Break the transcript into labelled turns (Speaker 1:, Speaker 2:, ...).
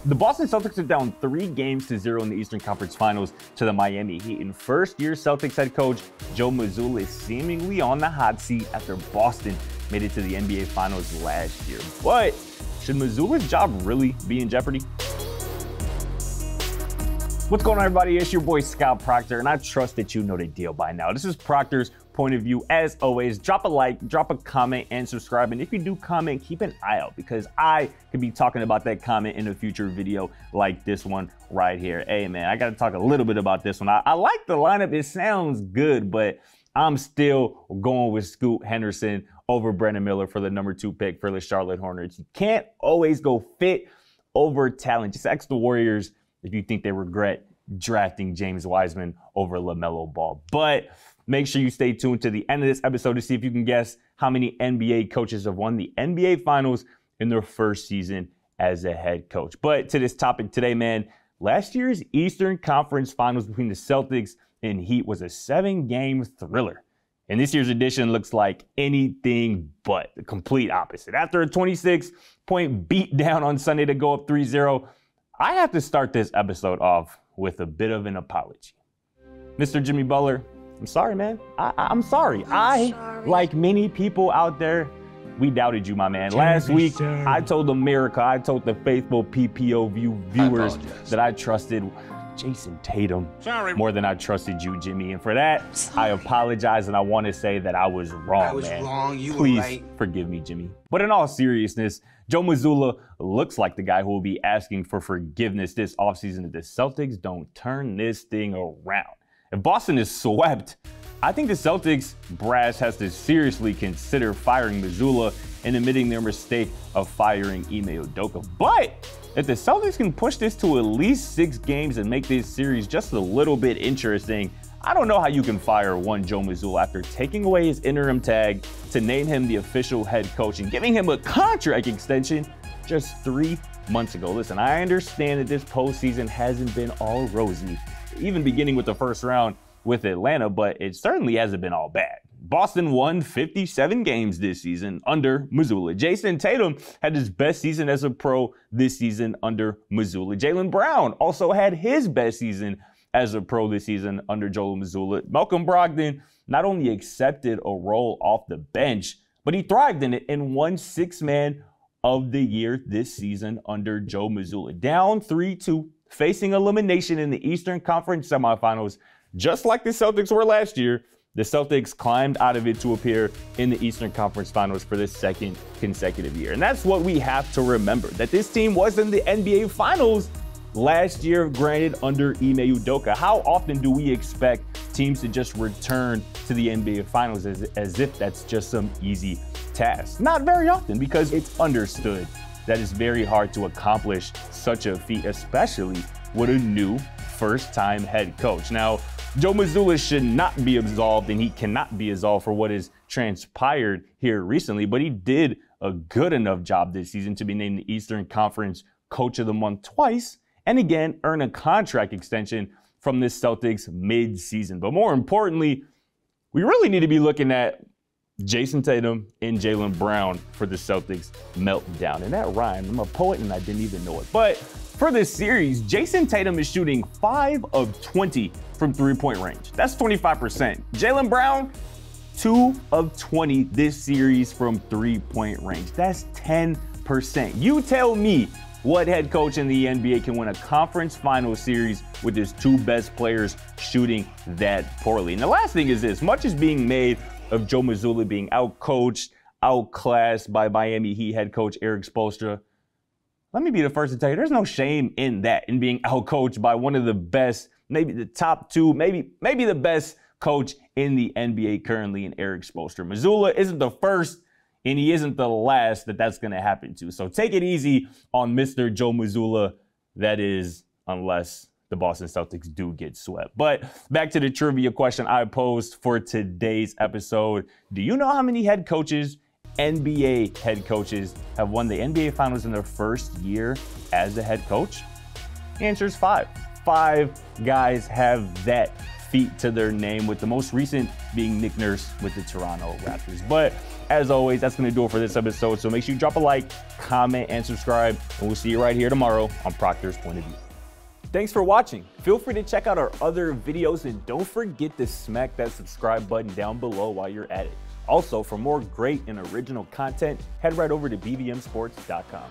Speaker 1: The Boston Celtics are down 3-0 in the Eastern Conference Finals to the Miami Heat. And first-year Celtics head coach Joe Mazzulla is seemingly on the hot seat after Boston made it to the NBA Finals last year. But should Mazzulla's job really be in jeopardy? What's going on, everybody? It's your boy Scott Procter, and I trust that you know the deal by now. This is Procter's point of view. As always, drop a like, drop a comment, and subscribe. And if you do comment, keep an eye out, because I could be talking about that comment in a future video like this one right here. Hey, man, I got to talk a little bit about this one. I like the lineup. It sounds good, but I'm still going with Scoot Henderson over Brandon Miller for the #2 pick for the Charlotte Hornets. You can't always go fit over talent. Just ask the Warriors if you think they regret drafting James Wiseman over LaMelo Ball. But make sure you stay tuned to the end of this episode to see if you can guess how many NBA coaches have won the NBA Finals in their first season as a head coach. But to this topic today, man, last year's Eastern Conference Finals between the Celtics and Heat was a 7-game thriller. And this year's edition looks like anything but the complete opposite. After a 26-point beatdown on Sunday to go up 3-0, I have to start this episode off with a bit of an apology. Mr. Jimmy Butler, I'm sorry, man. I'm sorry. Like many people out there, we doubted you, my man. Last week, I told America, I told the faithful PPO viewers that I trusted Jason Tatum more than I trusted you, Jimmy. And for that, I apologize, and I want to say that I was wrong, man. Please forgive me, Jimmy. But in all seriousness, Joe Mazzulla looks like the guy who will be asking for forgiveness this offseason if the Celtics don't turn this thing around. If Boston is swept, I think the Celtics brass has to seriously consider firing Mazzulla and admitting their mistake of firing Ime Udoka. But if the Celtics can push this to at least 6 games and make this series just a little bit interesting, I don't know how you can fire one Joe Mazzulla after taking away his interim tag to name him the official head coach and giving him a contract extension just 3 months ago. Listen, I understand that this postseason hasn't been all rosy, even beginning with the first round with Atlanta, but it certainly hasn't been all bad. Boston won 57 games this season under Mazzulla. Jason Tatum had his best season as a pro this season under Mazzulla. Jaylen Brown also had his best season as a pro this season under Joe Mazzulla. Malcolm Brogdon not only accepted a role off the bench, but he thrived in it and won 6th Man of the Year this season under Joe Mazzulla. Down 3-2, facing elimination in the Eastern Conference semifinals, just like the Celtics were last year, the Celtics climbed out of it to appear in the Eastern Conference Finals for the 2nd consecutive year. And that's what we have to remember, that this team was in the NBA Finals last year, granted under Ime Udoka. How often do we expect teams to just return to the NBA Finals as if that's just some easy task? Not very often, because it's understood that it's very hard to accomplish such a feat, especially with a new first-time head coach. Now, Joe Mazzulla should not be absolved, and he cannot be absolved for what has transpired here recently, but he did a good enough job this season to be named the Eastern Conference Coach of the Month twice, and again, earn a contract extension from the Celtics mid-season. But more importantly, we really need to be looking at Jason Tatum and Jaylen Brown for the Celtics meltdown. And that rhymed. I'm a poet and I didn't even know it. But for this series, Jason Tatum is shooting 5 of 20 from 3-point range. That's 25%. Jaylen Brown, 2 of 20 this series from 3-point range. That's 10%. You tell me what head coach in the NBA can win a conference final series with his 2 best players shooting that poorly. And the last thing is this: much is being made of Joe Mazzulla being outcoached, outclassed by Miami Heat head coach Erik Spoelstra. Let me be the first to tell you, there's no shame in that, in being outcoached by one of the best, maybe the top 2, maybe the best coach in the NBA currently in Erik Spoelstra. Mazzulla isn't the first, and he isn't the last that's going to happen to. So take it easy on Mr. Joe Mazzulla. That is, unless the Boston Celtics do get swept. But back to the trivia question I posed for today's episode. Do you know how many head coaches, NBA head coaches, have won the NBA Finals in their first year as a head coach? The answer is 5. 5 guys have that feat to their name, with the most recent being Nick Nurse with the Toronto Raptors. But as always, that's going to do it for this episode. So make sure you drop a like, comment, and subscribe. And we'll see you right here tomorrow on Procter's Point of View. Thanks for watching. Feel free to check out our other videos, and don't forget to smack that subscribe button down below while you're at it. Also, for more great and original content, head right over to bbmsports.com.